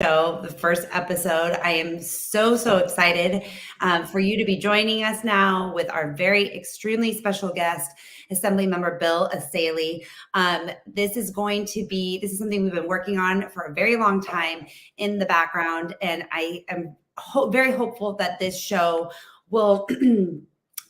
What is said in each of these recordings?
show, the first episode. I am so excited for you to be joining us now with our very extremely special guest, Assemblymember Bill Essayli. This is something we've been working on for a very long time in the background, and I am very hopeful that this show will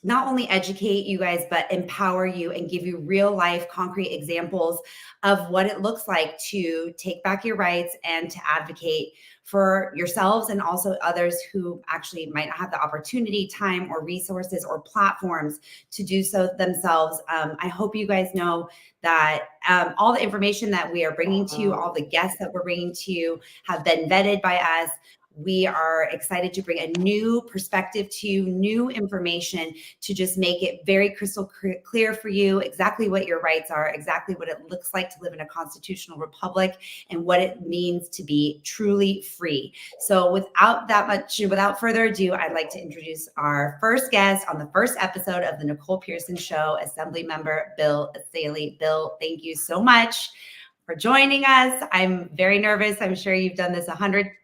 not only educate you guys, but empower you and give you real life, concrete examples of what it looks like to take back your rights and to advocate for yourselves and also others who actually might not have the opportunity, time, or resources or platforms to do so themselves. I hope you guys know that all the information that we are bringing to you, all the guests that we're bringing to you have been vetted by us. We are excited to bring a new perspective to you, new information to just make it very crystal clear for you exactly what your rights are, exactly what it looks like to live in a constitutional republic, and what it means to be truly free. So without further ado, I'd like to introduce our first guest on the first episode of the Nicole Pearson Show, Assemblymember Bill Essayli. Bill, thank you so much for joining us. I'm very nervous. I'm sure you've done this 100,000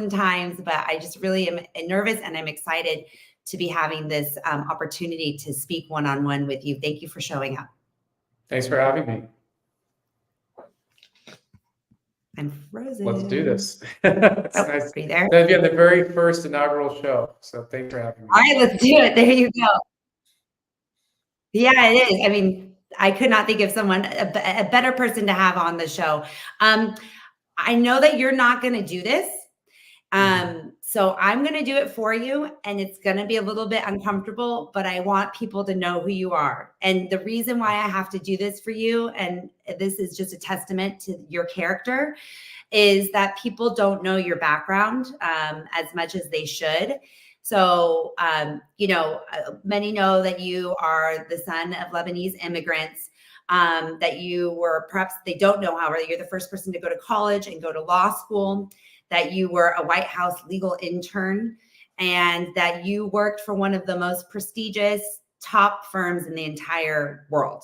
times, but I just really am nervous, and I'm excited to be having this opportunity to speak one-on-one with you. Thank you for showing up. Thanks for having me. I'm frozen. Let's do this. It's nice. Are you there? That'd be on the very first inaugural show. So thanks for having me. All right, let's do it. There you go. Yeah, it is. I mean, I could not think of someone, a better person to have on the show. I know that you're not going to do this. So I'm going to do it for you, and it's going to be a little bit uncomfortable, but I want people to know who you are. And the reason why I have to do this for you, and this is just a testament to your character, is that people don't know your background as much as they should. So, many know that you are the son of Lebanese immigrants, that you were, perhaps they don't know, however, you're the first person to go to college and go to law school, that you were a White House legal intern, and that you worked for one of the most prestigious top firms in the entire world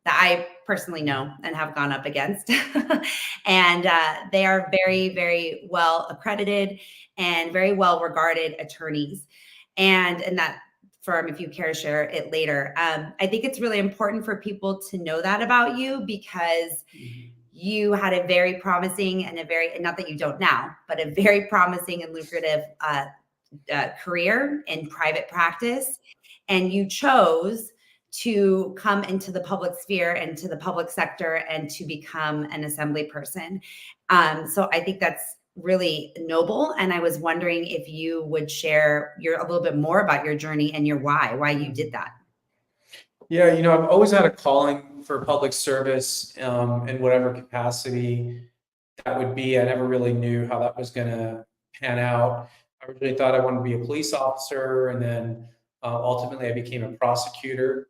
that I personally know and have gone up against. And they are very, very well accredited and very well regarded attorneys. And that firm, if you care to share it later, I think it's really important for people to know that about you, because you had a very promising and not that you don't now, but a very promising and lucrative career in private practice. And you chose to come into the public sphere and to the public sector and to become an assembly person. So I think that's really noble. And I was wondering if you would share a little bit more about your journey and your why you did that. Yeah, I've always had a calling for public service in whatever capacity that would be. I never really knew how that was going to pan out. I originally thought I wanted to be a police officer, and then ultimately I became a prosecutor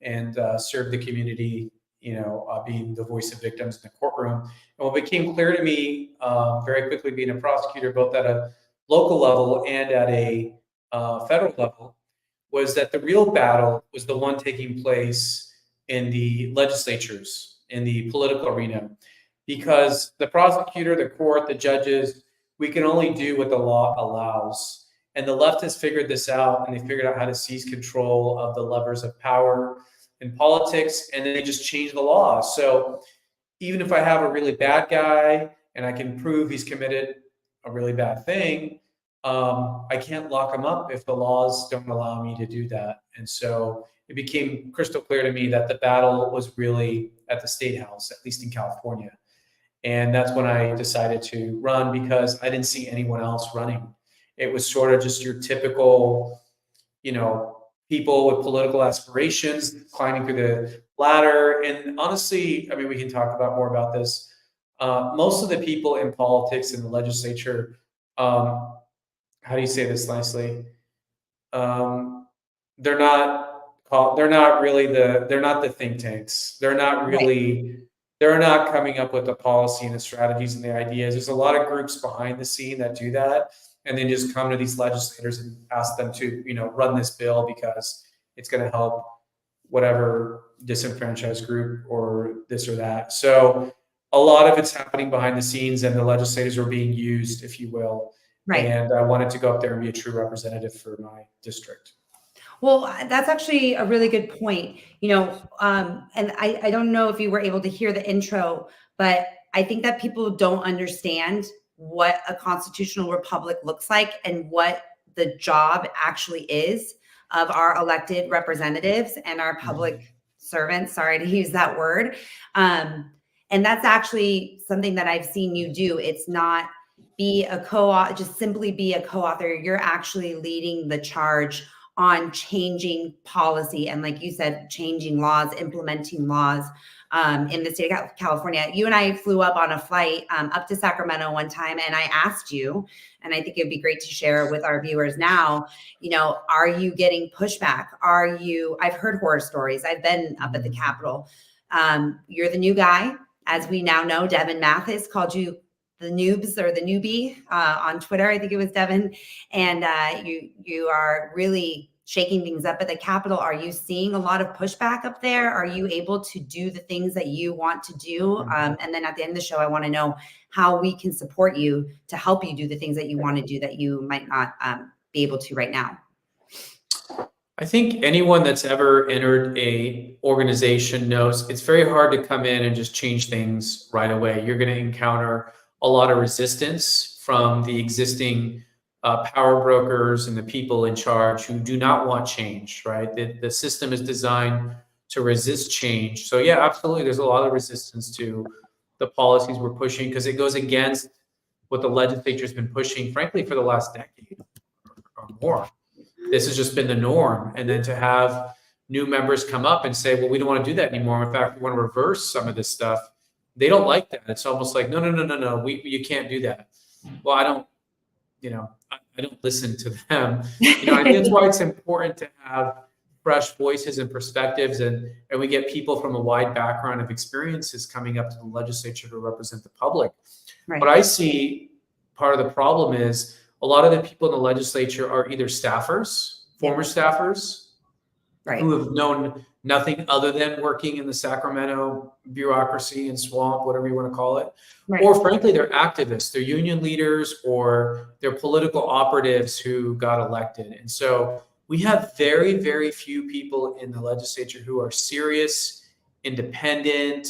and served the community, being the voice of victims in the courtroom. And what became clear to me very quickly, being a prosecutor, both at a local level and at a federal level, was that the real battle was the one taking place in the legislatures, in the political arena, because the prosecutor, the court, the judges, we can only do what the law allows. And the left has figured this out, and they figured out how to seize control of the levers of power in politics, and then they just change the law. So even if I have a really bad guy and I can prove he's committed a really bad thing, I can't lock him up if the laws don't allow me to do that. And so it became crystal clear to me that the battle was really at the state house, at least in California. And that's when I decided to run, because I didn't see anyone else running. It was sort of just your typical, people with political aspirations climbing through the ladder. And honestly, I mean, we can talk more about this. Most of the people in politics in the legislature, how do you say this nicely? They're not the think tanks. They're not coming up with the policy and the strategies and the ideas. There's a lot of groups behind the scene that do that, and then just come to these legislators and ask them to, run this bill because it's going to help whatever disenfranchised group or this or that. So a lot of it's happening behind the scenes, and the legislators are being used, if you will. Right. And I wanted to go up there and be a true representative for my district. Well, that's actually a really good point, and I don't know if you were able to hear the intro, but I think that people don't understand what a constitutional republic looks like and what the job actually is of our elected representatives and our public servants. Sorry to use that word. And that's actually something that I've seen you do. It's not just simply be a co-author. You're actually leading the charge on changing policy. And like you said, changing laws, implementing laws in the state of California. You and I flew up on a flight up to Sacramento one time, and I asked you, and I think it'd be great to share with our viewers now, are you getting pushback? I've heard horror stories. I've been up at the Capitol. You're the new guy. As we now know, Devin Mathis called you the noobs or the newbie on Twitter. I think it was Devin. And you are really shaking things up at the Capitol. Are you seeing a lot of pushback up there? Are you able to do the things that you want to do? And then at the end of the show, I want to know how we can support you to help you do the things that you want to do that you might not be able to right now. I think anyone that's ever entered a organization knows it's very hard to come in and just change things right away. You're going to encounter a lot of resistance from the existing power brokers and the people in charge who do not want change, right? The system is designed to resist change. So yeah, absolutely. There's a lot of resistance to the policies we're pushing because it goes against what the legislature's been pushing, frankly, for the last decade or more. This has just been the norm. And then to have new members come up and say, well, we don't want to do that anymore. In fact, we want to reverse some of this stuff. They don't like that. It's almost like, no, you can't do that. Well, I don't listen to them. I think that's why it's important to have fresh voices and perspectives, and we get people from a wide background of experiences coming up to the legislature to represent the public. Right. What I see part of the problem is a lot of the people in the legislature are either staffers, former staffers, right, who have known nothing other than working in the Sacramento bureaucracy and swamp, whatever you want to call it. Right. Or frankly, they're activists, they're union leaders, or they're political operatives who got elected. And so we have very, very few people in the legislature who are serious, independent,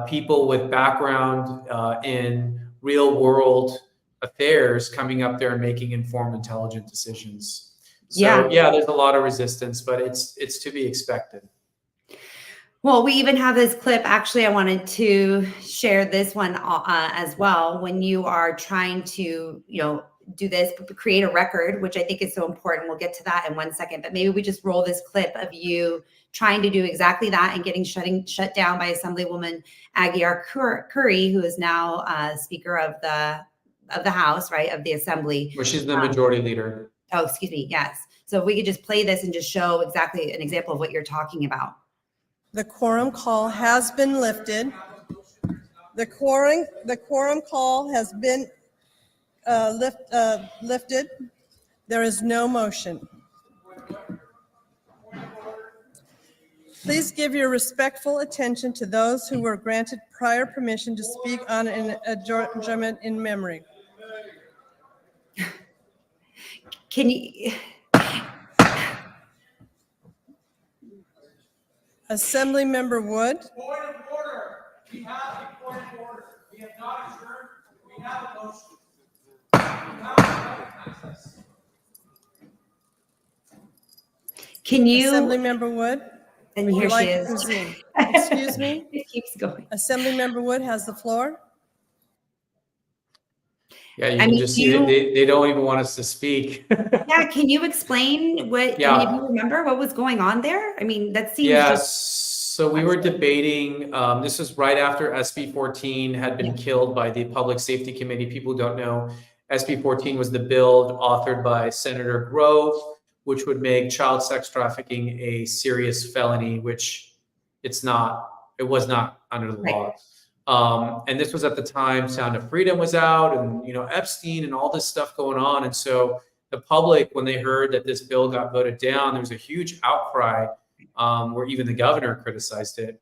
people with background in real world affairs coming up there and making informed, intelligent decisions. So yeah, there's a lot of resistance, but it's to be expected. Well, we even have this clip. Actually, I wanted to share this one as well. When you are trying to, do this, create a record, which I think is so important. We'll get to that in 1 second, but maybe we just roll this clip of you trying to do exactly that and getting shut down by Assemblywoman Aguilar Curry, who is now Speaker of the House, right, of the Assembly. Well, she's the majority leader. Oh, excuse me. Yes. So if we could just play this and just show exactly an example of what you're talking about. The quorum call has been lifted. The quorum call has been lifted. There is no motion. Please give your respectful attention to those who were granted prior permission to speak on an adjournment in memory. Can you? Assemblymember Wood. Point of order. We have a point of order. We have not adjourned. We have a motion. Can you? Assemblymember Wood. And here she is. Excuse me. It keeps going. Assemblymember Wood has the floor. Yeah, you can just see they don't even want us to speak. Yeah, can you explain what? Yeah. I mean, if you remember what was going on there? I mean, that seems. So we were debating. This was right after SB 14 had been killed by the Public Safety Committee. People who don't know, SB 14 was the bill authored by Senator Grove, which would make child sex trafficking a serious felony, which it's not. It was not under the law. And this was at the time Sound of Freedom was out, and Epstein and all this stuff going on. And so the public, when they heard that this bill got voted down, there was a huge outcry where even the governor criticized it.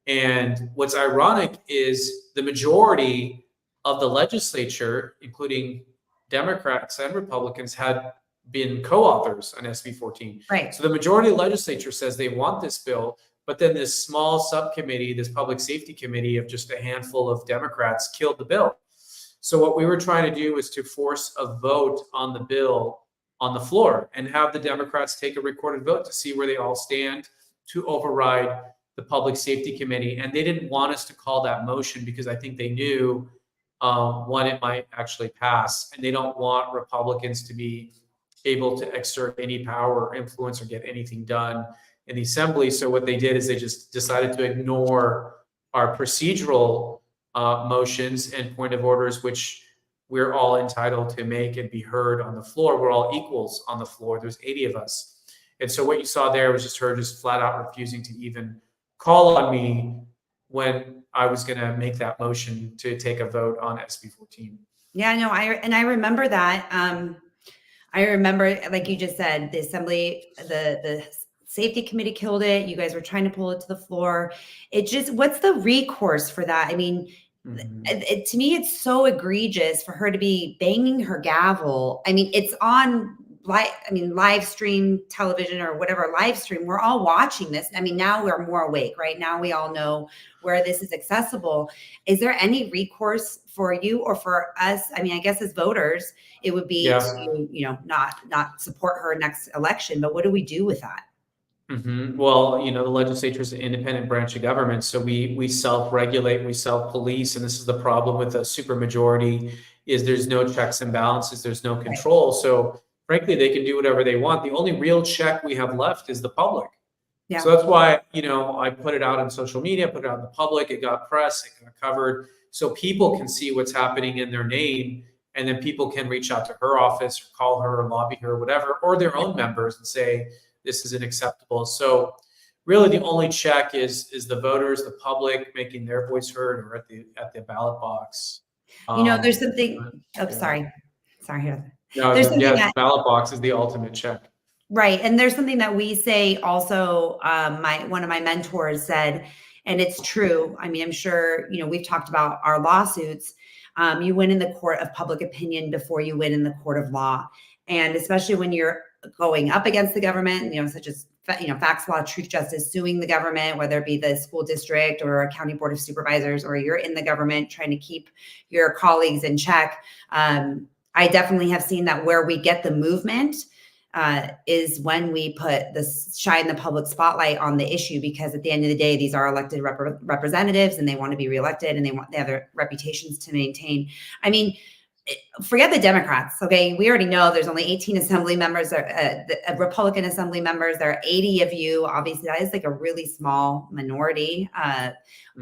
And what's ironic is the majority of the legislature, including Democrats and Republicans, had been co-authors on SB 14. Right. So the majority of the legislature says they want this bill, but then this small subcommittee, this public safety committee of just a handful of Democrats killed the bill. So what we were trying to do was to force a vote on the bill on the floor and have the Democrats take a recorded vote to see where they all stand to override the public safety committee. And they didn't want us to call that motion because I think they knew when it might actually pass. And they don't want Republicans to be able to exert any power or influence or get anything done in the assembly. So what they did is they just decided to ignore our procedural motions and point of orders, which we're all entitled to make and be heard on the floor. We're all equals on the floor. There's 80 of us. And so what you saw there was just her just flat out refusing to even call on me when I was going to make that motion to take a vote on SB 14. Yeah, no, I remember that. I remember, like you just said, the assembly, the safety committee killed it. You guys were trying to pull it to the floor. It just, what's the recourse for that? I mean, to me, it's so egregious for her to be banging her gavel. I mean, it's on live stream television or whatever live stream. We're all watching this. I mean, now we're more awake, right? Now we all know where this is accessible. Is there any recourse for you or for us? I mean, I guess as voters, it would be to, not support her next election. But what do we do with that? Well, the legislature is an independent branch of government, so we self-regulate, we self-police, and this is the problem with a supermajority: is there's no checks and balances, there's no control. Right. So, frankly, they can do whatever they want. The only real check we have left is the public. Yeah. So that's why I put it out on social media, put it out in the public. It got press, it got covered, so people can see what's happening in their name, and then people can reach out to her office, or call her, or lobby her, or whatever, or their own members and say, this isn't acceptable. So really the only check is the voters, the public making their voice heard, or at the ballot box. There's something, sorry. No, there's something the ballot box is the ultimate check. Right. And there's something that we say also, one of my mentors said, and it's true. I mean, I'm sure, we've talked about our lawsuits. You win in the court of public opinion before you win in the court of law. And especially when you're going up against the government, such as, facts, law, truth, justice, suing the government, whether it be the school district or a county board of supervisors, or you're in the government trying to keep your colleagues in check. I definitely have seen that where we get the movement is when we shine the public spotlight on the issue, because at the end of the day, these are elected representatives and they want to be reelected and they have their reputations to maintain. I mean, forget the Democrats. Okay. We already know there's only 18 assembly members, Republican assembly members. There are 80 of you. Obviously that is like a really small minority.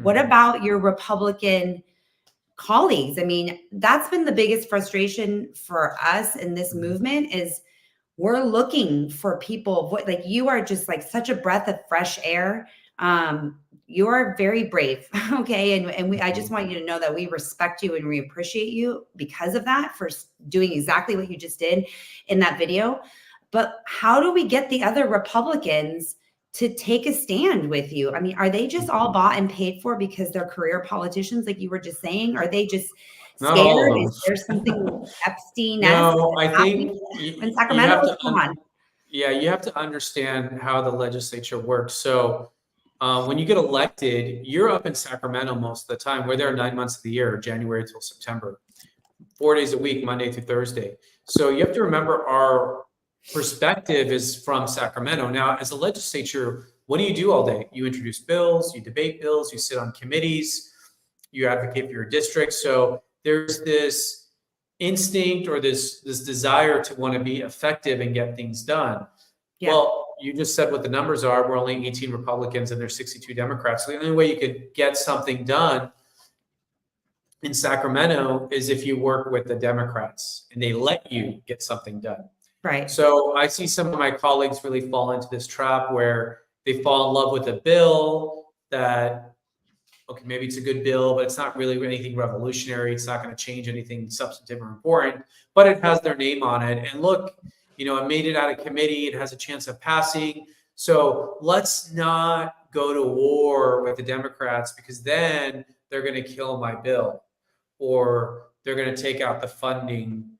What about your Republican colleagues? I mean, that's been the biggest frustration for us in this movement is we're looking for people like you are just like such a breath of fresh air. You're very brave. Okay. And I just want you to know that we respect you and we appreciate you because of that, for doing exactly what you just did in that video. But how do we get the other Republicans to take a stand with you? I mean, are they just all bought and paid for because they're career politicians, like you were just saying? Are they just scared? Is there something Epstein? No, I think in Sacramento. Come on. Yeah, you have to understand how the legislature works. So when you get elected, you're up in Sacramento most of the time. We're there 9 months of the year, January till September, 4 days a week, Monday through Thursday. So you have to remember our perspective is from Sacramento. Now, as a legislature, what do you do all day? You introduce bills, you debate bills, you sit on committees, you advocate for your district. So there's this instinct or this desire to want to be effective and get things done. Yeah. Well, you just said what the numbers are. We're only 18 Republicans and there's 62 Democrats. So the only way you could get something done in Sacramento is if you work with the Democrats and they let you get something done. Right. So I see some of my colleagues really fall into this trap where they fall in love with a bill that, okay, maybe it's a good bill, but it's not really anything revolutionary. It's not going to change anything substantive or important, but it has their name on it. And look, it made it out of committee. It has a chance of passing. So let's not go to war with the Democrats, because then they're going to kill my bill, or they're going to take out the funding,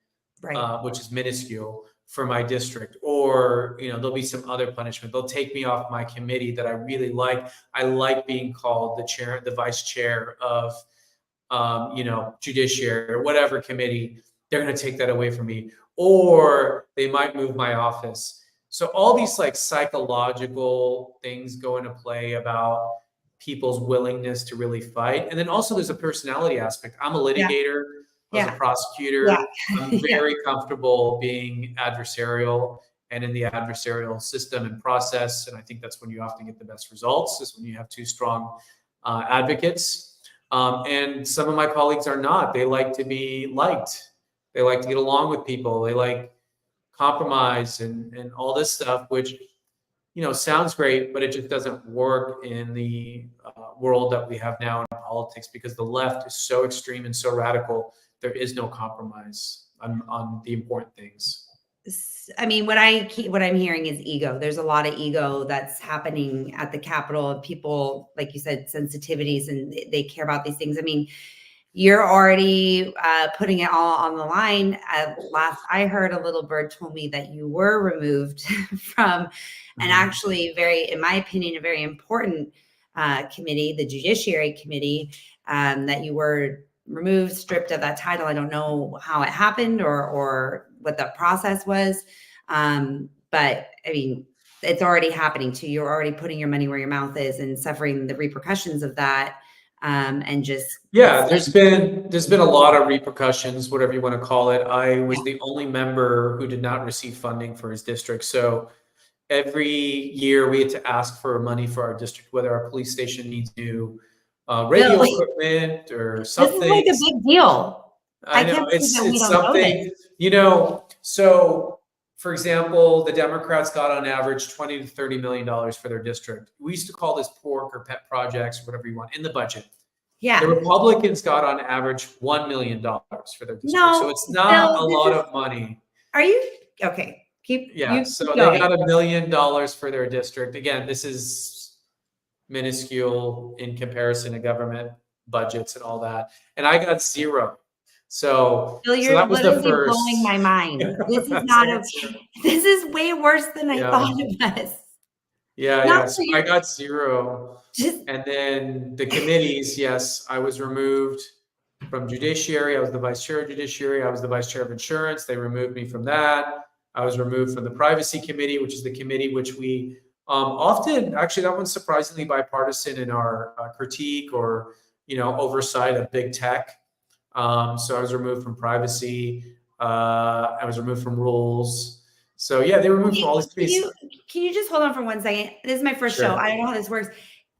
Right. which is minuscule, for my district, or there'll be some other punishment. They'll take me off my committee that I really like. I like being called the vice chair of judiciary or whatever committee. They're going to take that away from me, or they might move my office. So all these like psychological things go into play about people's willingness to really fight. And then also there's a personality aspect. I'm a litigator. I was a prosecutor. Yeah. I'm very comfortable being adversarial and in the adversarial system and process. And I think that's when you often get the best results, is when you have two strong advocates. And some of my colleagues are not. They like to be liked. They like to get along with people. They like compromise and all this stuff, which sounds great, but it just doesn't work in the world that we have now in politics, because the left is so extreme and so radical. There is no compromise on the important things. I mean, what I'm hearing is ego. There's a lot of ego that's happening at the Capitol. People, like you said, sensitivities, and they care about these things. I mean, you're already putting it all on the line. Last I heard, a little bird told me that you were removed from an actually in my opinion, a very important committee, the Judiciary Committee, that you were removed, stripped of that title. I don't know how it happened or what the process was. But I mean, it's already happening to you. You're already putting your money where your mouth is and suffering the repercussions of that. And just there's been a lot of repercussions, whatever you want to call it. I was the only member who did not receive funding for his district. So every year we had to ask for money for our district, whether our police station needs new radio equipment or something. This is like a big deal. I know it's something, so for example, the Democrats got on average $20 to $30 million for their district. We used to call this pork or pet projects, whatever you want, in the budget. Yeah. The Republicans got on average $1 million for their district. So it's not a lot of money. Are you okay? So they got $1 million for their district. Again, this is minuscule in comparison to government budgets and all that. And I got zero. So that was the first. Blowing my mind. This is not this is way worse than I thought it was. So I got zero. And then the committees, yes, I was removed from judiciary. I was the vice chair of judiciary. I was the vice chair of insurance. They removed me from that. I was removed from the privacy committee, which is the committee which we often, actually that one's surprisingly bipartisan in our critique or, oversight of big tech. So I was removed from privacy. I was removed from rules. So they removed from all these pieces. Can you just hold on for 1 second? This is my first show. I don't know how this works.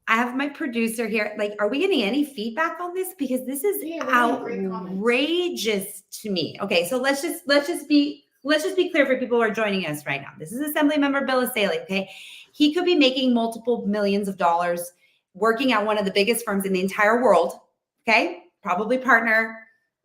I have my producer here. Like, are we getting any feedback on this? Because this is outrageous to me. Okay, so let's just be clear for people who are joining us right now. This is Assemblymember Bill Essayli. Okay, he could be making multiple millions of dollars working at one of the biggest firms in the entire world. Okay, probably partner,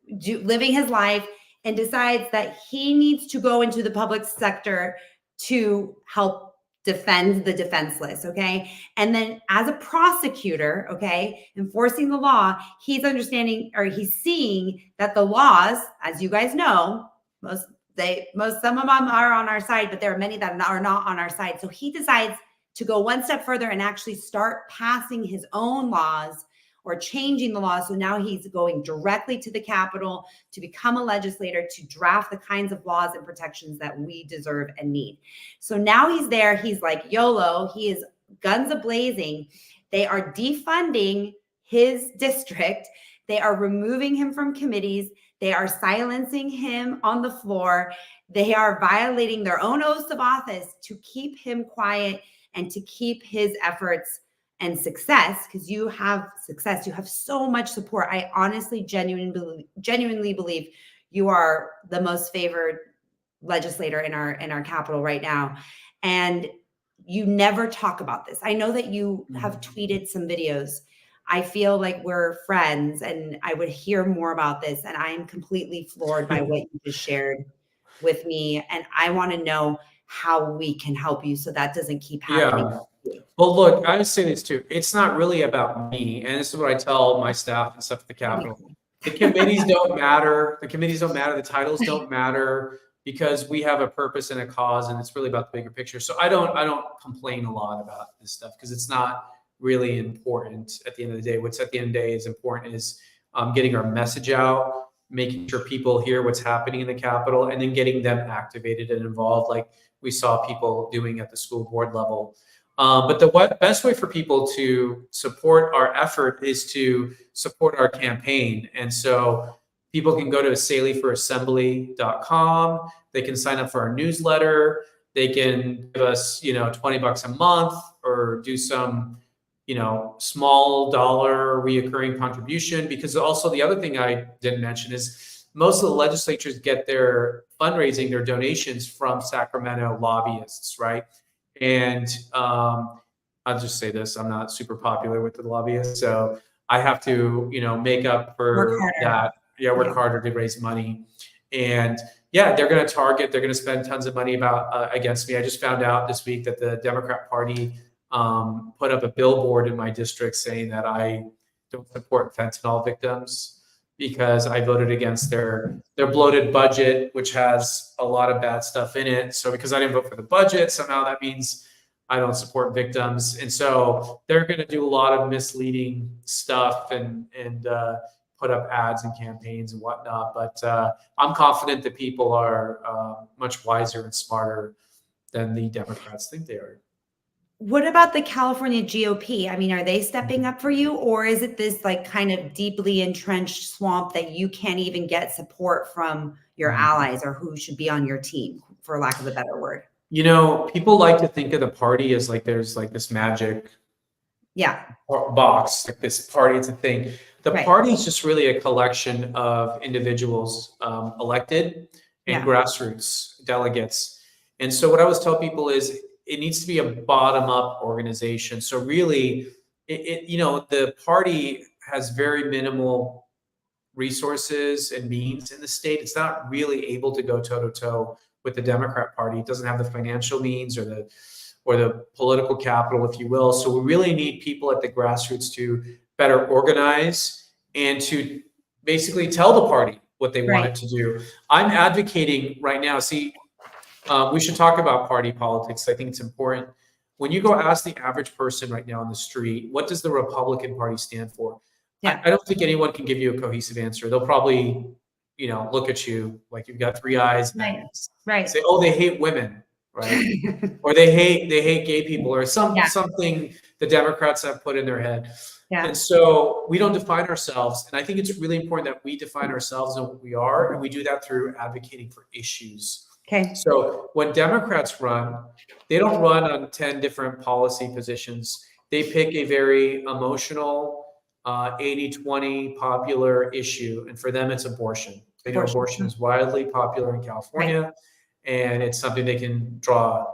living his life, and decides that he needs to go into the public sector to help defend the defenseless, okay? And then as a prosecutor, okay, enforcing the law, he's understanding, or he's seeing that the laws, as you guys know, some of them are on our side, but there are many that are not on our side. So he decides to go one step further and actually start passing his own laws or changing the law. So now he's going directly to the Capitol to become a legislator, to draft the kinds of laws and protections that we deserve and need. So now he's there. He's like YOLO. He is guns a-blazing. They are defunding his district. They are removing him from committees. They are silencing him on the floor. They are violating their own oaths of office to keep him quiet and to keep his efforts and success, because you have success, you have so much support. I honestly, genuinely believe you are the most favored legislator in our Capitol right now. And you never talk about this. I know that you have tweeted some videos. I feel like we're friends and I would hear more about this. And I am completely floored by what you just shared with me. And I want to know, how we can help you so that doesn't keep happening. Yeah. Well, look, I would say this too. It's not really about me. And this is what I tell my staff and stuff at the Capitol. The committees don't matter. The committees don't matter. The titles don't matter, because we have a purpose and a cause, and it's really about the bigger picture. So I don't complain a lot about this stuff, because it's not really important at the end of the day. What's at the end of the day is important is getting our message out, making sure people hear what's happening in the Capitol, and then getting them activated and involved, like we saw people doing at the school board level. But the best way for people to support our effort is to support our campaign. And so people can go to essayliforassembly.com. They can sign up for our newsletter. They can give us, $20 a month, or do some, small dollar reoccurring contribution. Because also the other thing I didn't mention is most of the legislatures get their fundraising, their donations from Sacramento lobbyists, right? And I'll just say this: I'm not super popular with the lobbyists, so I have to, make up for that. Yeah, work harder to raise money. And yeah, they're going to spend tons of money against me. I just found out this week that the Democrat Party put up a billboard in my district saying that I don't support fentanyl victims because I voted against their bloated budget, which has a lot of bad stuff in it. So because I didn't vote for the budget, somehow that means I don't support victims. And so they're going to do a lot of misleading stuff and put up ads and campaigns and whatnot. But I'm confident that people are much wiser and smarter than the Democrats think they are. What about the California GOP? I mean, are they stepping up for you, or is it this like kind of deeply entrenched swamp that you can't even get support from your allies or who should be on your team, for lack of a better word? People like to think of the party as like there's like this magic box, like this party, it's a thing. The party is just really a collection of individuals elected and grassroots delegates. And so what I always tell people is it needs to be a bottom-up organization. So really, the party has very minimal resources and means in the state. It's not really able to go toe-to-toe with the Democrat Party. It doesn't have the financial means or the political capital, if you will. So we really need people at the grassroots to better organize and to basically tell the party what they want it to do. I'm advocating right now. We should talk about party politics. I think it's important. When you go ask the average person right now on the street, what does the Republican Party stand for? I don't think anyone can give you a cohesive answer. They'll probably, look at you like you've got three eyes and say, oh, they hate women, right? Or they hate gay people, or something the Democrats have put in their head. And so we don't define ourselves. And I think it's really important that we define ourselves and what we are. And we do that through advocating for issues. Okay. So when Democrats run, they don't run on 10 different policy positions. They pick a very emotional 80-20 popular issue. And for them, it's abortion. They know abortion is widely popular in California. And it's something they can draw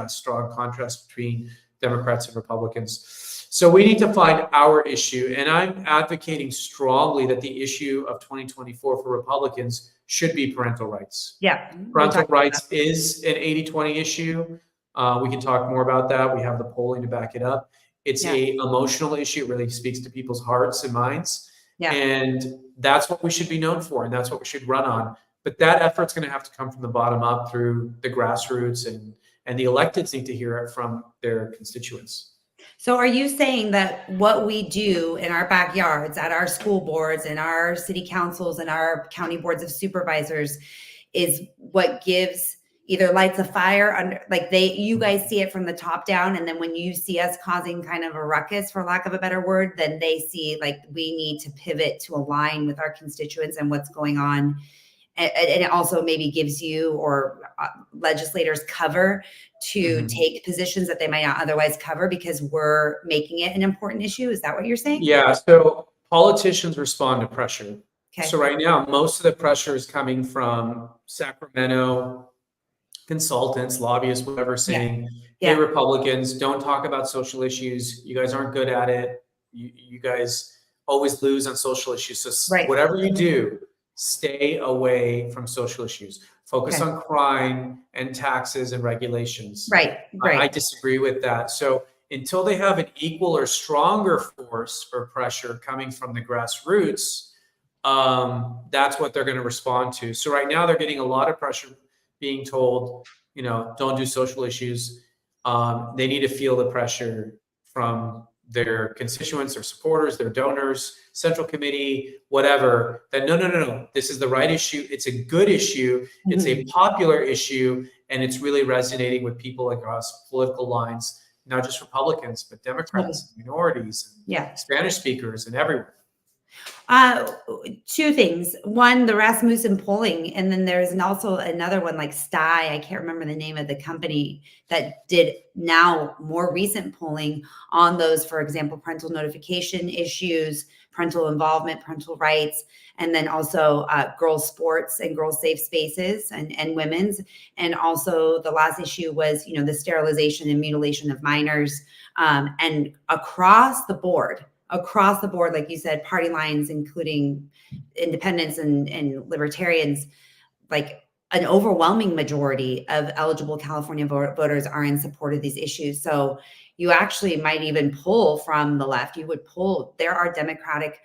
strong contrast between Democrats and Republicans. So we need to find our issue. And I'm advocating strongly that the issue of 2024 for Republicans should be parental rights. Parental rights is an 80-20 issue. We can talk more about that. We have the polling to back it up. It's a emotional issue. It really speaks to people's hearts and minds. And that's what we should be known for. And that's what we should run on. But that effort's going to have to come from the bottom up through the grassroots, and the electeds need to hear it from their constituents. So are you saying that what we do in our backyards, at our school boards, in our city councils, and our county boards of supervisors is what gives either lights a fire under, like you guys see it from the top down, and then when you see us causing kind of a ruckus, for lack of a better word, then they see like we need to pivot to align with our constituents and what's going on. And it also maybe gives you or legislators cover to take positions that they might not otherwise cover because we're making it an important issue. Is that what you're saying? Yeah. So politicians respond to pressure. Okay. So right now, most of the pressure is coming from Sacramento consultants, lobbyists, whatever, saying, hey, Republicans, don't talk about social issues. You guys aren't good at it. You guys always lose on social issues. So whatever you do, stay away from social issues. Focus Okay. on crime and taxes and regulations. Right. I disagree with that. So until they have an equal or stronger force or pressure coming from the grassroots, that's what they're going to respond to. So right now they're getting a lot of pressure, being told, don't do social issues. They need to feel the pressure from their constituents, their supporters, their donors, central committee, whatever, that no, this is the right issue. It's a good issue. It's a popular issue, and it's really resonating with people across political lines, not just Republicans, but Democrats, minorities, Spanish speakers, and everyone. Two things. One, the Rasmussen polling, and then there's also another one like Sty. I can't remember the name of the company that did now more recent polling on those, for example, parental notification issues, parental involvement, parental rights, and then also girls' sports and girls' safe spaces and women's. And also the last issue was, the sterilization and mutilation of minors, and across the board, like you said, party lines, including independents and libertarians, like an overwhelming majority of eligible California voters are in support of these issues. So you actually might even pull from the left. There are Democratic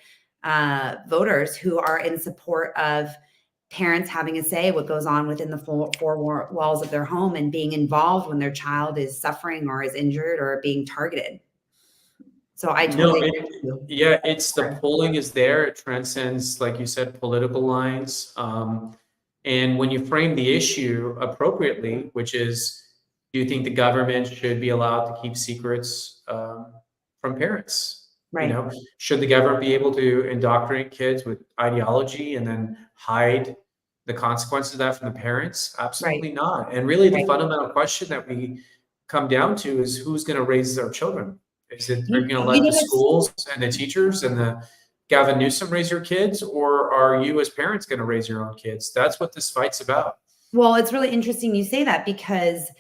voters who are in support of parents having a say what goes on within the four walls of their home and being involved when their child is suffering or is injured or being targeted. So I totally agree with you. Yeah, the polling is there. It transcends, like you said, political lines. And when you frame the issue appropriately, which is, do you think the government should be allowed to keep secrets from parents? Right. Should the government be able to indoctrinate kids with ideology and then hide the consequences of that from the parents? Absolutely not. And really, the fundamental question that we come down to is, who's going to raise our children? Are you going to let the schools and the teachers and the Gavin Newsom raise your kids, or are you as parents going to raise your own kids? That's what this fight's about. Well, it's really interesting you say that, because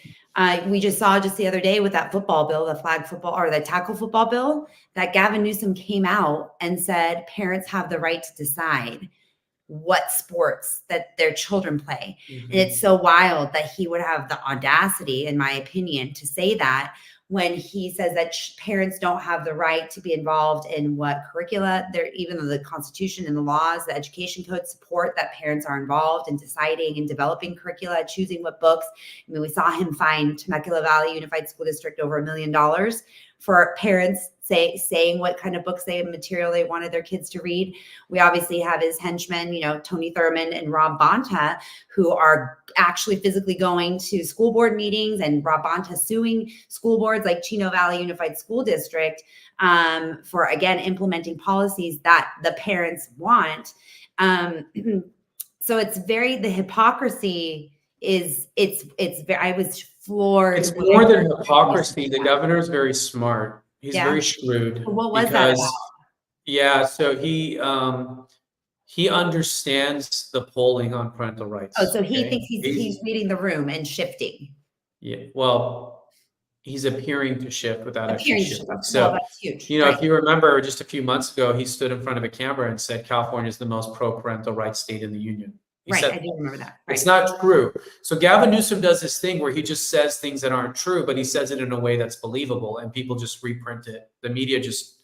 we just saw the other day with that football bill, the flag football or the tackle football bill, that Gavin Newsom came out and said parents have the right to decide what sports that their children play. And it's so wild that he would have the audacity, in my opinion, to say that, when he says that parents don't have the right to be involved in what curricula even though the Constitution and the laws, the education code support that parents are involved in deciding and developing curricula, choosing what books. I mean, we saw him fine Temecula Valley Unified School District over $1 million for parents saying what kind of books material they wanted their kids to read. We obviously have his henchmen, Tony Thurmond and Rob Bonta, who are actually physically going to school board meetings, and Rob Bonta suing school boards like Chino Valley Unified School District for, again, implementing policies that the parents want. So the hypocrisy is, I was floored. It's more than hypocrisy. The governor is very smart. He's very shrewd. What was that about? Yeah, so he understands the polling on parental rights. Oh, so he thinks he's reading the room and shifting. Yeah, well, he's appearing to shift without actually shifting. So, that's huge. If you remember, just a few months ago, he stood in front of a camera and said California is the most pro-parental rights state in the union. I do remember that. Right. It's not true. So Gavin Newsom does this thing where he just says things that aren't true, but he says it in a way that's believable, and people just reprint it. The media just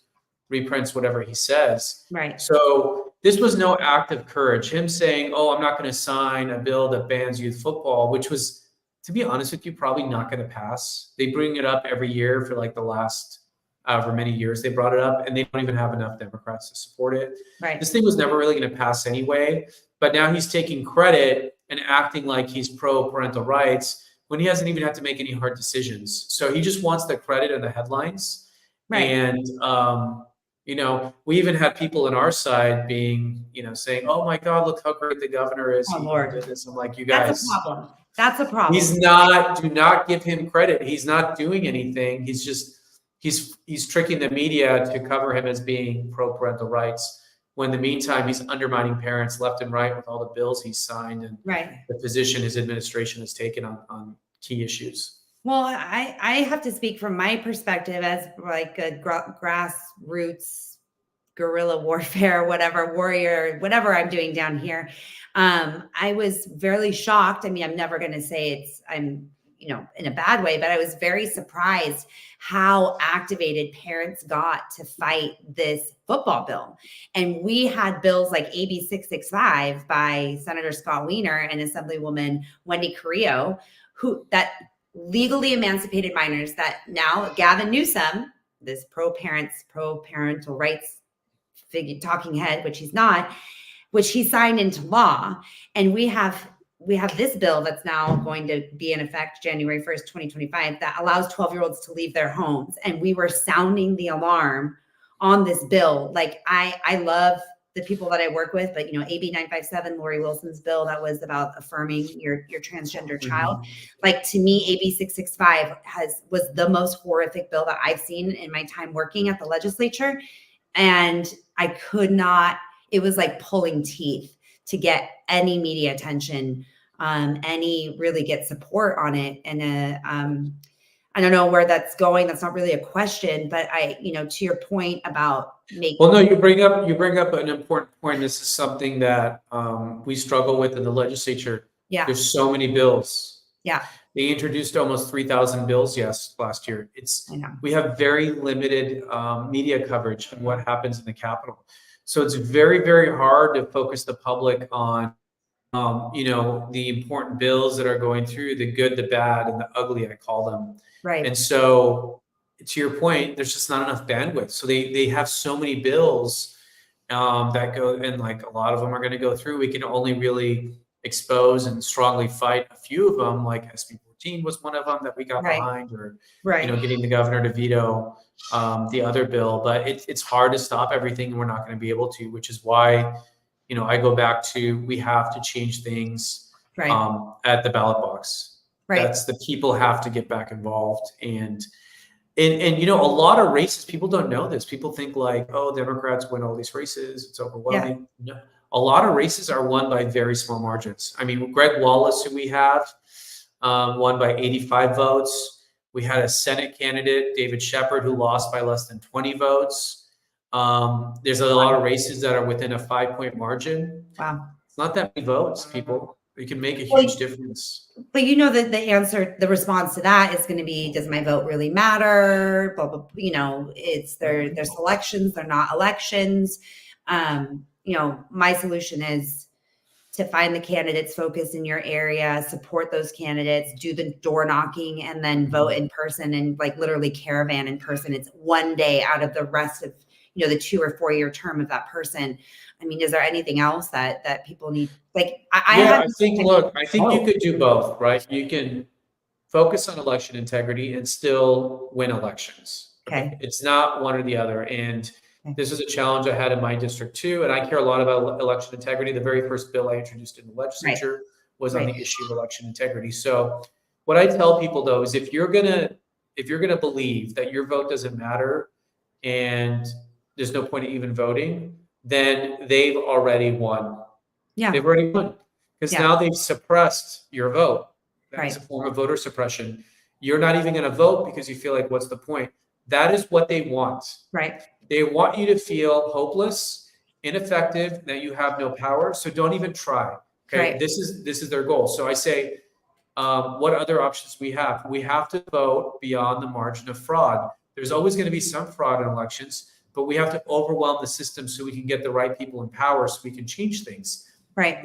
reprints whatever he says. Right. So this was no act of courage. Him saying, "Oh, I'm not going to sign a bill that bans youth football," which was, to be honest with you, probably not going to pass. They bring it up every year for like the last however many years they brought it up, and they don't even have enough Democrats to support it. Right. This thing was never really going to pass anyway. But now he's taking credit and acting like he's pro-parental rights when he hasn't even had to make any hard decisions. So he just wants the credit and the headlines. Right. And, we even had people on our side being, saying, "Oh my God, look how great the governor is." Oh, Lord. I'm like, you guys. That's a problem. Do not give him credit. He's not doing anything. He's tricking the media to cover him as being pro-parental rights, when in the meantime, he's undermining parents left and right with all the bills he's signed and the position his administration has taken on key issues. Well, I have to speak from my perspective as like a grassroots guerrilla warfare, whatever, warrior, whatever I'm doing down here. I was very shocked. I mean, I'm never going to say I'm, in a bad way, but I was very surprised how activated parents got to fight this football bill. And we had bills like AB 665 by Senator Scott Wiener and Assemblywoman Wendy Carrillo, that legally emancipated minors, that now Gavin Newsom, this pro-parental rights figure, talking head, which he's not, which he signed into law. And we have this bill that's now going to be in effect January 1st, 2025, that allows 12-year-olds to leave their homes. And we were sounding the alarm on this bill. Like, I love the people that I work with, but AB 957, Lori Wilson's bill that was about affirming your transgender child. Like, to me, AB 665 was the most horrific bill that I've seen in my time working at the legislature. And I could not, it was like pulling teeth to get any media attention, really get support on it. And I don't know where that's going. That's not really a question, but to your point about making. Well, no, you bring up an important point. This is something that we struggle with in the legislature. Yeah. There's so many bills. Yeah. They introduced almost 3,000 bills last year. We have very limited media coverage on what happens in the Capitol. So it's very, very hard to focus the public on, the important bills that are going through, the good, the bad, and the ugly, I call them. Right. And so, to your point, there's just not enough bandwidth. So they have so many bills that go, and like a lot of them are going to go through. We can only really expose and strongly fight a few of them, like SB 14 was one of them that we got behind, or getting the governor to veto the other bill. But it's hard to stop everything, and we're not going to be able to, which is why I go back to, we have to change things at the ballot box. Right. That's, the people have to get back involved. And a lot of races, people don't know this. People think like, oh, Democrats win all these races, it's overwhelming. Yeah. No. A lot of races are won by very small margins. I mean, Greg Wallace, who we have, won by 85 votes. We had a Senate candidate, David Shepard, who lost by less than 20 votes. There's a lot of races that are within a 5-point margin. Wow. It's not that many votes, people. We can make a huge difference. But that the response to that is going to be, does my vote really matter? Blah, blah, there's elections, they're not elections. My solution is to find the candidates, focus in your area, support those candidates, do the door knocking, and then vote in person, and like literally caravan in person. It's one day out of the rest of, the 2 or 4 year term of that person. I mean, is there anything else that people need? Like, I think you could do both, right? You can focus on election integrity and still win elections. Okay. It's not one or the other. And this is a challenge I had in my district too. And I care a lot about election integrity. The very first bill I introduced in the legislature was on the issue of election integrity. So what I tell people though, is if you're gonna believe that your vote doesn't matter and there's no point in even voting, then they've already won. Yeah. They've already won. Because now they've suppressed your vote. That's a form of voter suppression. You're not even going to vote because you feel like, what's the point? That is what they want. Right. They want you to feel hopeless, ineffective, that you have no power. So don't even try. Okay. Right. This is their goal. So I say, what other options we have? We have to vote beyond the margin of fraud. There's always going to be some fraud in elections, but we have to overwhelm the system so we can get the right people in power so we can change things. Right.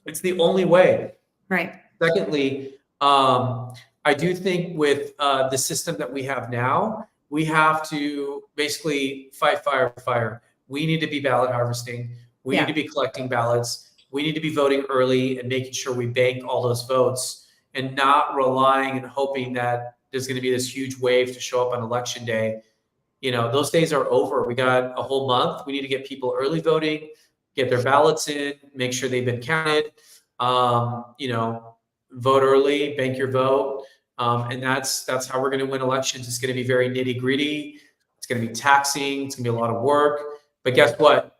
It's the only way. Right. Secondly, I do think with the system that we have now, we have to basically fight fire with fire. We need to be ballot harvesting. We need to be collecting ballots. We need to be voting early and making sure we bank all those votes and not relying and hoping that there's going to be this huge wave to show up on election day. Those days are over. We got a whole month. We need to get people early voting, get their ballots in, make sure they've been counted, vote early, bank your vote. And that's how we're going to win elections. It's going to be very nitty gritty. It's going to be taxing. It's going to be a lot of work. But guess what?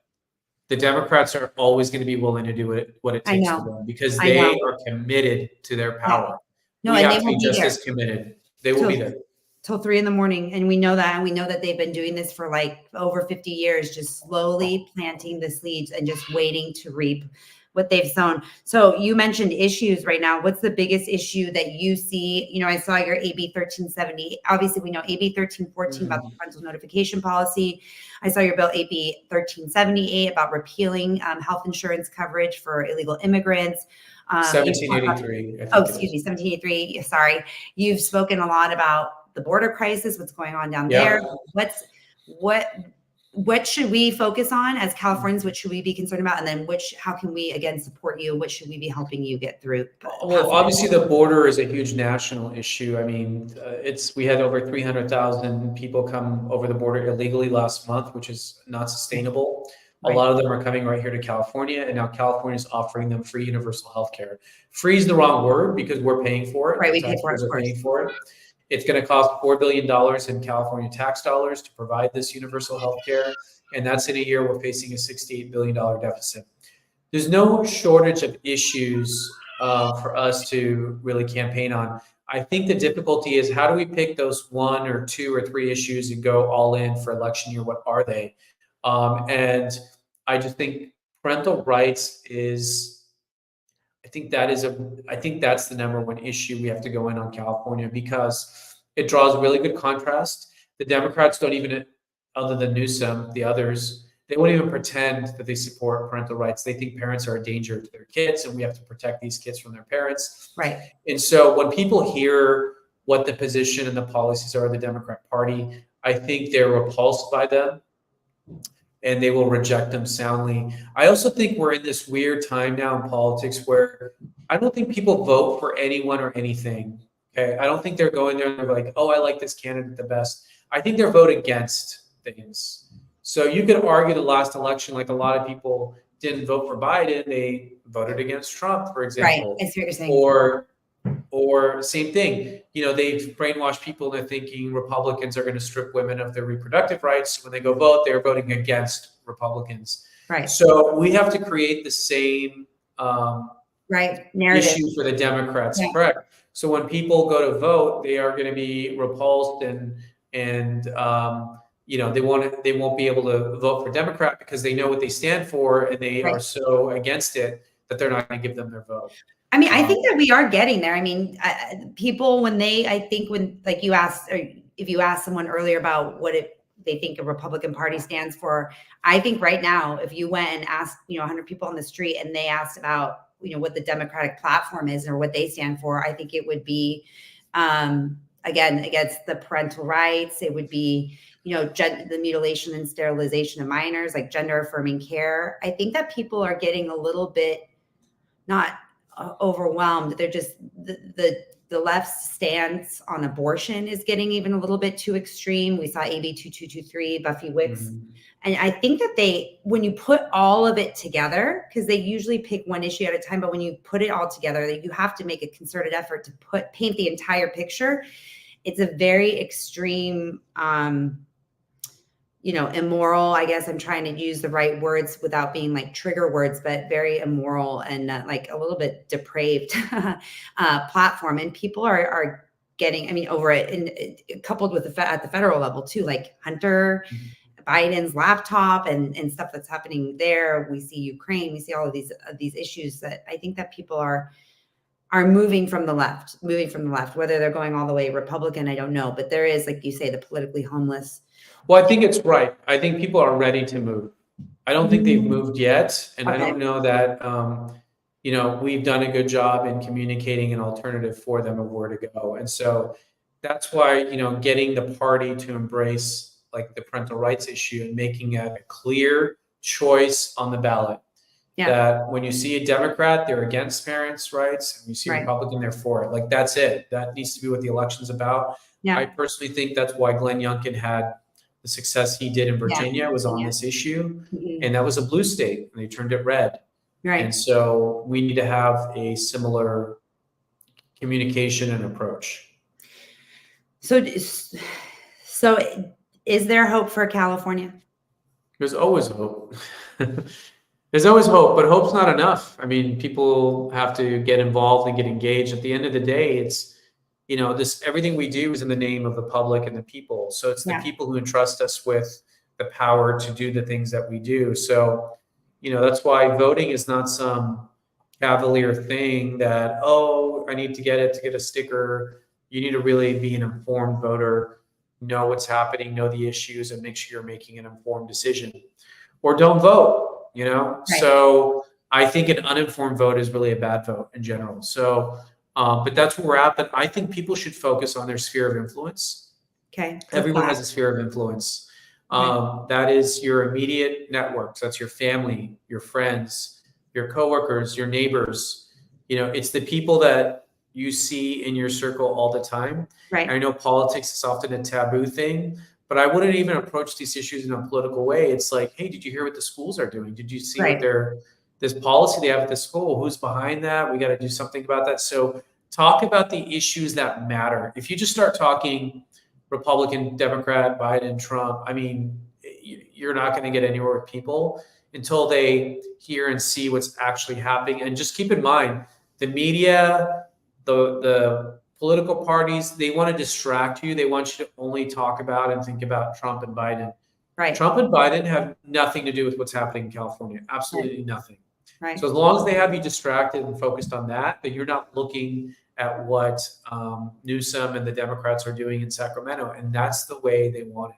The Democrats are always going to be willing to do what it takes for them because they are committed to their power. No, we and have they to be will just be as committed. They will be there. till 3 a.m. And we know that, and we know that they've been doing this for like over 50 years, just slowly planting the seeds and just waiting to reap what they've sown. So you mentioned issues right now. What's the biggest issue that you see? You know, I saw your AB 1370. Obviously, we know AB 1314 about the parental notification policy. I saw your bill AB 1378 about repealing health insurance coverage for illegal immigrants. 1783. Oh, excuse me, 1783. Sorry. You've spoken a lot about the border crisis, what's going on down there. What should we focus on as Californians? What should we be concerned about? And then how can we again support you? What should we be helping you get through? Well, obviously the border is a huge national issue. I mean, we had over 300,000 people come over the border illegally last month, which is not sustainable. A lot of them are coming right here to California, and now California is offering them free universal health care. Free is the wrong word because we're paying for it. Right, we pay for it, of course. Paying for it. It's going to cost $4 billion in California tax dollars to provide this universal health care, and that's in a year we're facing a $68 billion deficit. There's no shortage of issues for us to really campaign on. I think the difficulty is how do we pick those 1 or 2 or 3 issues and go all in for election year? What are they? And I just think parental rights I think that's the number 1 issue we have to go in on California, because it draws really good contrast. The Democrats don't even, other than Newsom, the others, they won't even pretend that they support parental rights. They think parents are a danger to their kids, and we have to protect these kids from their parents. Right. And so when people hear what the position and the policies are of the Democrat Party, I think they're repulsed by them, and they will reject them soundly. I also think we're in this weird time now in politics where I don't think people vote for anyone or anything. Okay, I don't think they're going there and they're like, oh, I like this candidate the best. I think they're voting against things. So you could argue the last election, like a lot of people didn't vote for Biden, they voted against Trump, for example. Right, I see what you're saying. Or same thing, they've brainwashed people into thinking Republicans are going to strip women of their reproductive rights. When they go vote, they're voting against Republicans. Right. So we have to create the same narrative issue for the Democrats. Yeah. Correct. So when people go to vote, they are going to be repulsed and they won't be able to vote for Democrat because they know what they stand for, and they are so against it that they're not going to give them their vote. I mean, I think that we are getting there. I mean, people, when like you asked, or if you asked someone earlier about they think a Republican Party stands for, I think right now, if you went and asked, 100 people on the street and they asked about, what the Democratic platform is or what they stand for, I think it would be, again, against the parental rights. It would be, the mutilation and sterilization of minors, like gender affirming care. I think that people are getting a little bit, not overwhelmed. They're just the left's stance on abortion is getting even a little bit too extreme. We saw AB 2223, Buffy Wicks. And I think that when you put all of it together, because they usually pick one issue at a time, but when you put it all together, you have to make a concerted effort to paint the entire picture. It's a very extreme, immoral, I guess I'm trying to use the right words without being like trigger words, but very immoral and like a little bit depraved platform. And people are getting, over it, and coupled with at the federal level too, like Hunter Biden's laptop and stuff that's happening there. We see Ukraine, we see all of these issues that I think that people are moving from the left, whether they're going all the way Republican, I don't know. But there is, like you say, the politically homeless. Well, I think it's right. I think people are ready to move. I don't think they've moved yet. And I don't know that, we've done a good job in communicating an alternative for them of where to go. And so that's why, getting the party to embrace like the parental rights issue and making a clear choice on the ballot. Yeah. That when you see a Democrat, they're against parents' rights, and you see a Republican, they're for it. Like, that's it. That needs to be what the election's about. Yeah. I personally think that's why Glenn Youngkin had the success he did in Virginia was on this issue. And that was a blue state, and they turned it red. Right. And so we need to have a similar communication and approach. So is there hope for California? There's always hope. There's always hope, but hope's not enough. I mean, people have to get involved and get engaged. At the end of the day, everything we do is in the name of the public and the people. So it's the Yeah. people who entrust us with the power to do the things that we do. So, that's why voting is not some cavalier thing that, oh, I need to get it to get a sticker. You need to really be an informed voter, know what's happening, know the issues, and make sure you're making an informed decision. Or don't vote, Right. So I think an uninformed vote is really a bad vote in general. So, but that's where we're at. But I think people should focus on their sphere of influence. Okay. Everyone has a sphere of influence. That is your immediate networks. That's your family, your friends, your coworkers, your neighbors. It's the people that you see in your circle all the time. Right. I know politics is often a taboo thing, but I wouldn't even approach these issues in a political way. It's like, hey, did you hear what the schools are doing? Did you see what this policy they have at the school? Who's behind that? We got to do something about that. So talk about the issues that matter. If you just start talking Republican, Democrat, Biden, Trump, I mean, you're not going to get anywhere with people until they hear and see what's actually happening. And just keep in mind, the media, the political parties, they want to distract you. They want you to only talk about and think about Trump and Biden. Right. Trump and Biden have nothing to do with what's happening in California. Absolutely nothing. Right. So as long as they have you distracted and focused on that, but you're not looking at what Newsom and the Democrats are doing in Sacramento, and that's the way they want it.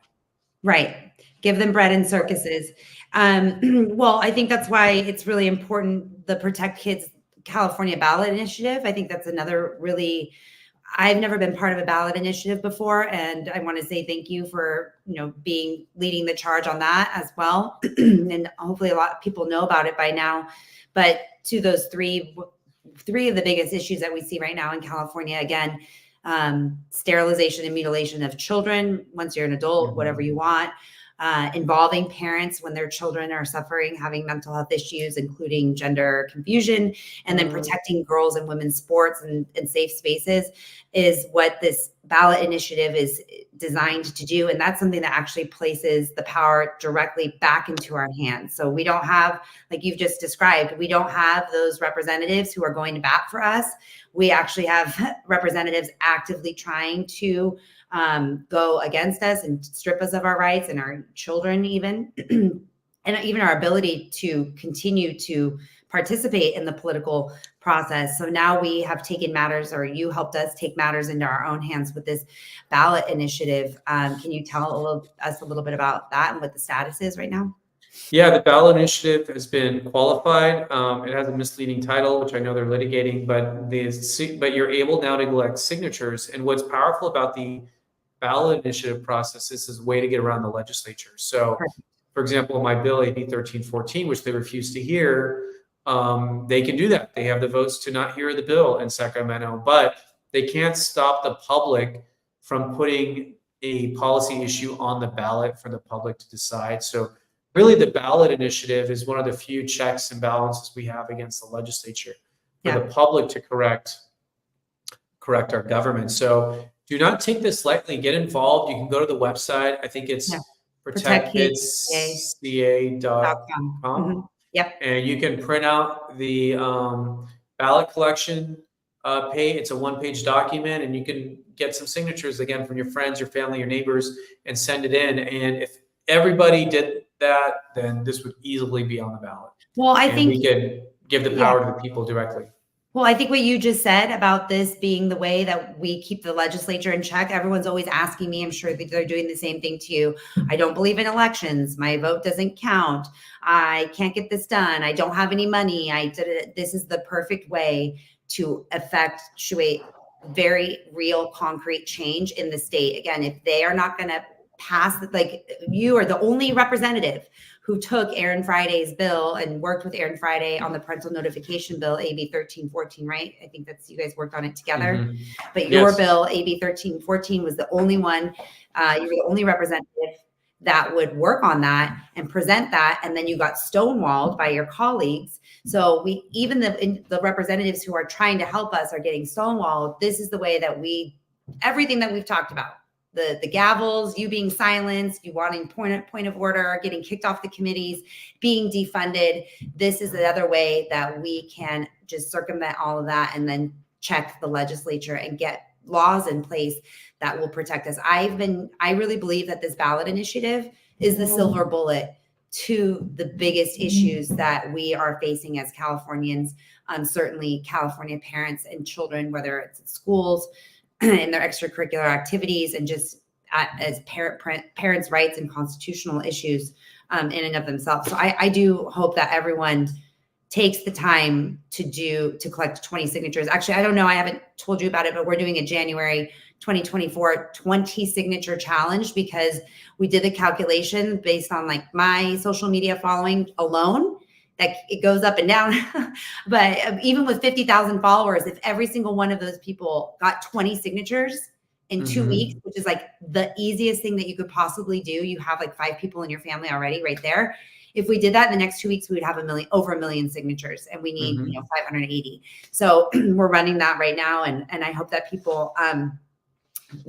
Right. Give them bread and circuses. Well, I think that's why it's really important, the Protect Kids California ballot initiative. I think that's another really, I've never been part of a ballot initiative before. And I want to say thank you for, leading the charge on that as well. And hopefully a lot of people know about it by now. But to those three of the biggest issues that we see right now in California, again, sterilization and mutilation of children once you're an adult, whatever you want, involving parents when their children are suffering, having mental health issues, including gender confusion, and then protecting girls and women's sports and safe spaces is what this ballot initiative is designed to do. And that's something that actually places the power directly back into our hands. So we don't have, like you've just described, we don't have those representatives who are going to bat for us. We actually have representatives actively trying to go against us and strip us of our rights and our children even, and even our ability to continue to participate in the political process. So now we have taken matters, or you helped us take matters into our own hands with this ballot initiative. Can you tell us a little bit about that and what the status is right now? Yeah, the ballot initiative has been qualified. It has a misleading title, which I know they're litigating, but you're able now to collect signatures. And what's powerful about the ballot initiative process is a way to get around the legislature. So, for example, my bill, AB 1314, which they refused to hear, they can do that. They have the votes to not hear the bill in Sacramento, but they can't stop the public from putting a policy issue on the ballot for the public to decide. So really, the ballot initiative is one of the few checks and balances we have against the legislature for the public to correct our government. So do not take this lightly. Get involved. You can go to the website. I think it's protectkidsca.com. Yep. And you can print out the ballot collection page. It's a one-page document, and you can get some signatures again from your friends, your family, your neighbors, and send it in. And if everybody did that, then this would easily be on the ballot. Well, I think we could give the power to the people directly. Well, I think what you just said about this being the way that we keep the legislature in check, everyone's always asking me, I'm sure that they're doing the same thing to you. I don't believe in elections. My vote doesn't count. I can't get this done. I don't have any money. This is the perfect way to effectuate very real concrete change in the state. Again, if they are not going to pass, like you are the only representative who took Aaron Friday's bill and worked with Aaron Friday on the parental notification bill, AB 1314, right? I think that's, you guys worked on it together. But your bill, AB 1314, was the only one, you were the only representative that would work on that and present that. And then you got stonewalled by your colleagues. So even the representatives who are trying to help us are getting stonewalled. This is the way that everything that we've talked about. The gavels, you being silenced, you wanting point of order, getting kicked off the committees, being defunded. This is the other way that we can just circumvent all of that and then check the legislature and get laws in place that will protect us. I really believe that this ballot initiative is the silver bullet to the biggest issues that we are facing as Californians. Certainly California parents and children, whether it's in schools, in their extracurricular activities, and just as parents' rights and constitutional issues in and of themselves. So I do hope that everyone takes the time to collect 20 signatures. Actually, I don't know, I haven't told you about it, but we're doing a January 2024 20 signature challenge, because we did the calculation based on like my social media following alone, that it goes up and down. But even with 50,000 followers, if every single one of those people got 20 signatures in 2 weeks, which is like the easiest thing that you could possibly do, you have like 5 people in your family already right there. If we did that in the next 2 weeks, we would have over a million signatures, and we need 580. So we're running that right now, and I hope that people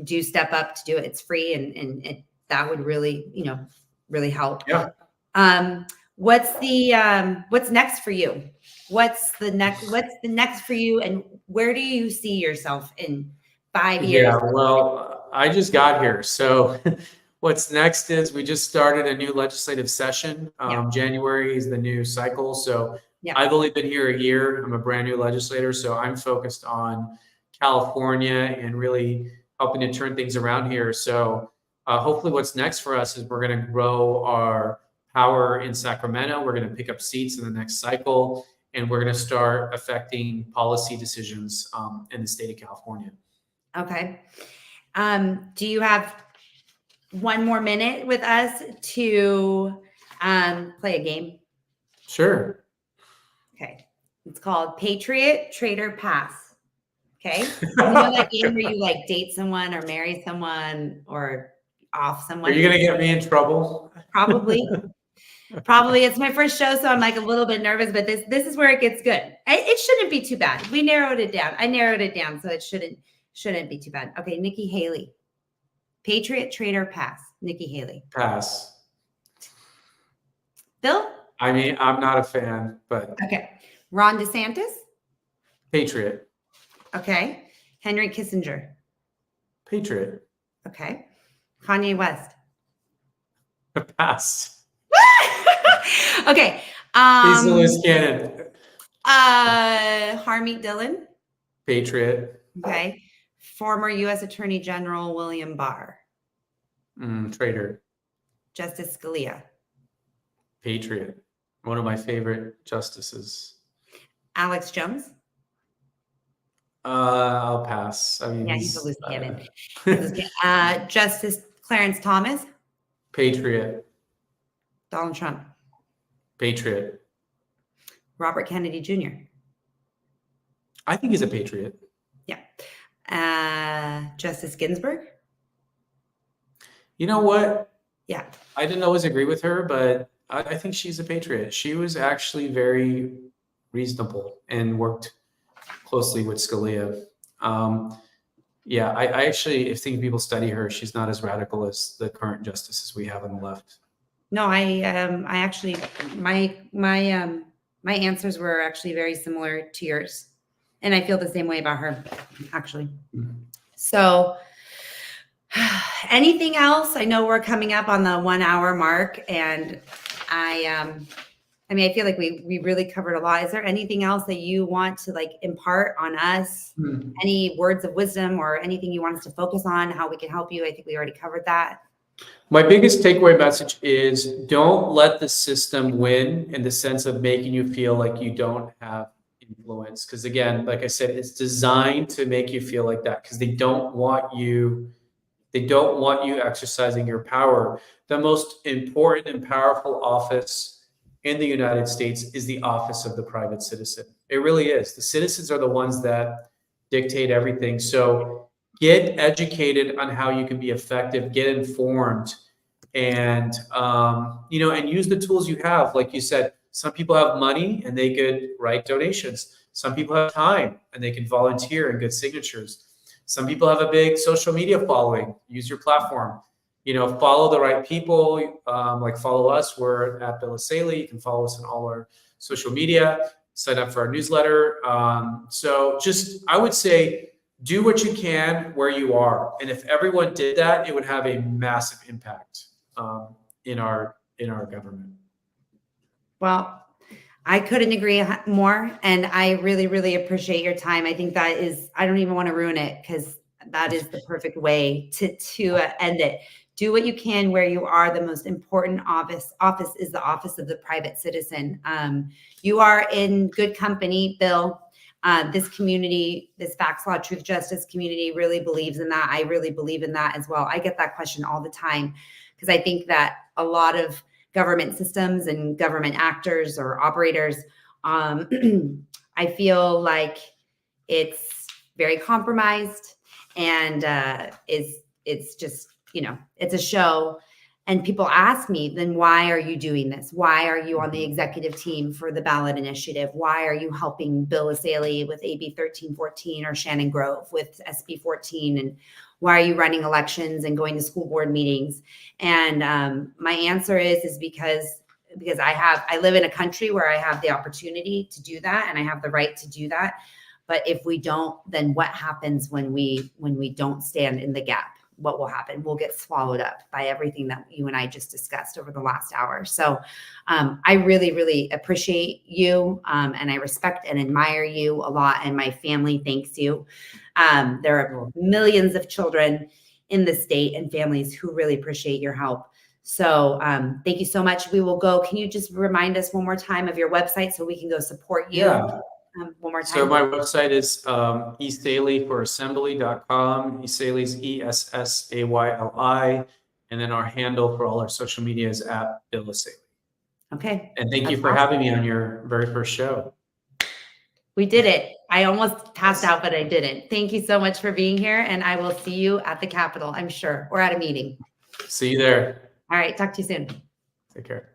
do step up to do it. It's free, and that would really really help. Yeah. What's next for you? What's the next for you, and where do you see yourself in 5 years? Yeah, well, I just got here, so what's next is we just started a new legislative session. January is the new cycle. So I've only been here a year. I'm a brand new legislator. So I'm focused on California and really helping to turn things around here. So hopefully what's next for us is we're going to grow our power in Sacramento. We're going to pick up seats in the next cycle, and we're going to start affecting policy decisions in the state of California. Okay. Do you have 1 more minute with us to play a game? Sure. Okay. It's called Patriot, Traitor, Pass. Okay. You know that game where you like date someone or marry someone or off someone? Are you going to get me in trouble? Probably. Probably. It's my first show, so I'm like a little bit nervous, but this is where it gets good. It shouldn't be too bad. We narrowed it down. I narrowed it down, so it shouldn't be too bad. Okay, Nikki Haley. Patriot, Traitor, Pass. Nikki Haley. Pass. Bill? I mean, I'm not a fan, but. Okay. Ron DeSantis? Patriot. Okay. Henry Kissinger? Patriot. Okay. Kanye West? Pass. Okay. He's the loose cannon. Harmeet Dillon? Patriot. Okay. Former U.S. Attorney General William Barr? Traitor. Justice Scalia? Patriot. One of my favorite justices. Alex Jones? I'll pass. I mean, Yeah, he's a loose cannon. Justice Clarence Thomas? Patriot. Donald Trump? Patriot. Robert Kennedy Jr.? I think he's a patriot. Yeah. Justice Ginsburg? You know what? Yeah. I didn't always agree with her, but I think she's a patriot. She was actually very reasonable and worked closely with Scalia. Yeah, I actually, if people study her, she's not as radical as the current justices we have on the left. No, I actually, my answers were actually very similar to yours, and I feel the same way about her, actually. So, anything else? I know we're coming up on the 1 hour mark, and I feel like we really covered a lot. Is there anything else that you want to like impart on us? Any words of wisdom or anything you want us to focus on, how we can help you? I think we already covered that. My biggest takeaway message is don't let the system win in the sense of making you feel like you don't have influence. Because again, like I said, it's designed to make you feel like that because they don't want you exercising your power. The most important and powerful office in the United States is the office of the private citizen. It really is. The citizens are the ones that dictate everything. So get educated on how you can be effective, get informed, and and use the tools you have. Like you said, some people have money and they could write donations. Some people have time and they can volunteer and get signatures. Some people have a big social media following. Use your platform. Follow the right people. Like follow us. We're at Bill Essayli. You can follow us on all our social media. Sign up for our newsletter. So just, I would say, do what you can where you are. And if everyone did that, it would have a massive impact in our government. Well, I couldn't agree more. And I really, really appreciate your time. I think that is, I don't even want to ruin it because that is the perfect way to end it. Do what you can where you are. The most important office is the office of the private citizen. You are in good company, Bill. This community, this facts, law, truth, justice community really believes in that. I really believe in that as well. I get that question all the time because I think that a lot of government systems and government actors or operators, I feel like it's very compromised and it's just, it's a show. And people ask me, then why are you doing this? Why are you on the executive team for the ballot initiative? Why are you helping Bill Essayli with AB 1314 or Shannon Grove with SB 14? And why are you running elections and going to school board meetings? And my answer is because I live in a country where I have the opportunity to do that and I have the right to do that. But if we don't, then what happens when we don't stand in the gap? What will happen? We'll get swallowed up by everything that you and I just discussed over the last hour. So I really, really appreciate you and I respect and admire you a lot. And my family thanks you. There are millions of children in the state and families who really appreciate your help. So thank you so much. We will go. Can you just remind us one more time of your website so we can go support you? Yeah. One more time. So my website is Essayli for assembly.com. Essayli is ESSAYLI. And then our handle for all our social media is @Bill Essayli. Okay. And thank you That's for awesome. having me on your very first show. We did it. I almost passed out, but I didn't. Thank you so much for being here. And I will see you at the Capitol, I'm sure, or at a meeting. See you there. All right. Talk to you soon. Take care.